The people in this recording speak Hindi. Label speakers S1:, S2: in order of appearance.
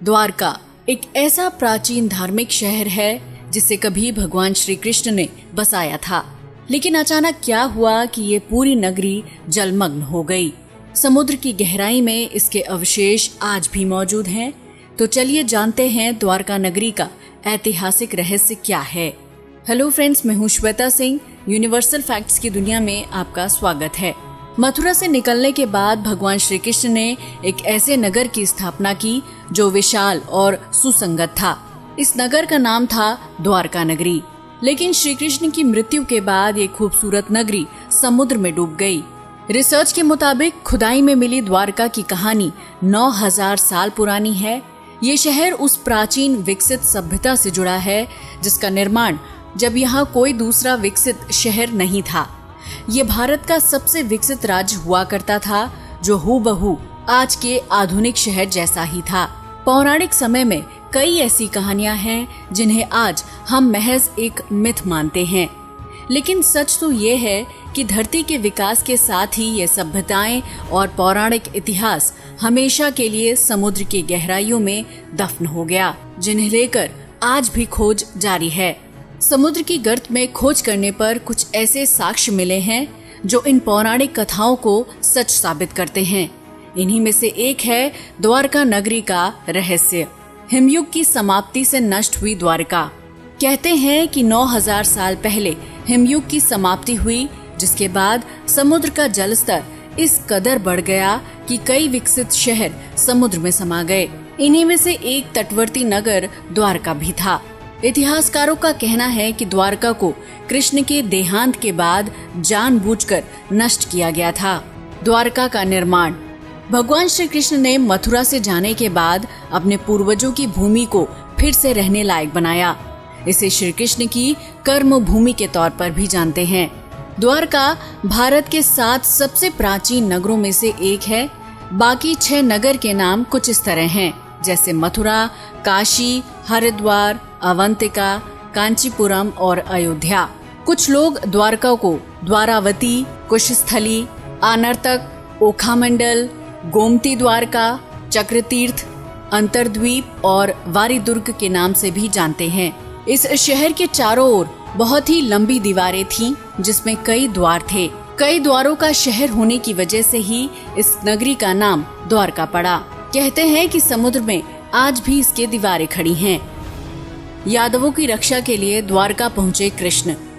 S1: द्वारका एक ऐसा प्राचीन धार्मिक शहर है जिसे कभी भगवान श्री कृष्ण ने बसाया था, लेकिन अचानक क्या हुआ कि ये पूरी नगरी जलमग्न हो गई। समुद्र की गहराई में इसके अवशेष आज भी मौजूद हैं। तो चलिए जानते हैं द्वारका नगरी का ऐतिहासिक रहस्य क्या है। हेलो फ्रेंड्स, मैं हूँ श्वेता सिंह। यूनिवर्सल फैक्ट्स की दुनिया में आपका स्वागत है। मथुरा से निकलने के बाद भगवान श्री कृष्ण ने एक ऐसे नगर की स्थापना की जो विशाल और सुसंगत था। इस नगर का नाम था द्वारका नगरी। लेकिन श्री कृष्ण की मृत्यु के बाद ये खूबसूरत नगरी समुद्र में डूब गई। रिसर्च के मुताबिक खुदाई में मिली द्वारका की कहानी 9000 साल पुरानी है। ये शहर उस प्राचीन विकसित सभ्यता से जुड़ा है जिसका निर्माण जब यहाँ कोई दूसरा विकसित शहर नहीं था। ये भारत का सबसे विकसित राज्य हुआ करता था जो हूबहू आज के आधुनिक शहर जैसा ही था। पौराणिक समय में कई ऐसी कहानियां हैं जिन्हें आज हम महज एक मिथ मानते हैं, लेकिन सच तो ये है कि धरती के विकास के साथ ही ये सभ्यताएं और पौराणिक इतिहास हमेशा के लिए समुद्र की गहराइयों में दफन हो गया, जिन्हें लेकर आज भी खोज जारी है। समुद्र की गर्त में खोज करने पर कुछ ऐसे साक्ष्य मिले हैं जो इन पौराणिक कथाओं को सच साबित करते हैं। इन्हीं में से एक है द्वारका नगरी का रहस्य। हिमयुग की समाप्ति से नष्ट हुई द्वारका। कहते हैं कि 9000 साल पहले हिमयुग की समाप्ति हुई, जिसके बाद समुद्र का जलस्तर इस कदर बढ़ गया कि कई विकसित शहर समुद्र में समा गए। इन्हीं में से एक तटवर्ती नगर द्वारका भी था। इतिहासकारों का कहना है कि द्वारका को कृष्ण के देहांत के बाद जानबूझकर नष्ट किया गया था। द्वारका का निर्माण भगवान श्री कृष्ण ने मथुरा से जाने के बाद अपने पूर्वजों की भूमि को फिर से रहने लायक बनाया। इसे श्री कृष्ण की कर्म भूमि के तौर पर भी जानते हैं। द्वारका भारत के 7 सबसे प्राचीन नगरों में से एक है। बाकी 6 नगर के नाम कुछ इस तरह हैं, जैसे मथुरा, काशी, हरिद्वार, अवंतिका, कांचीपुरम और अयोध्या। कुछ लोग द्वारका को द्वारावती, कुशस्थली, आनर्तक, ओखामंडल, गोमती द्वारका, चक्रतीर्थ, अंतरद्वीप और वारीदुर्ग के नाम से भी जानते हैं। इस शहर के चारों ओर बहुत ही लंबी दीवारें थीं, जिसमें कई द्वार थे। कई द्वारों का शहर होने की वजह से ही इस नगरी का नाम द्वारका पड़ा। कहते हैं कि समुद्र में आज भी इसके दीवारें खड़ी हैं। यादवों की रक्षा के लिए द्वारका पहुँचे कृष्ण।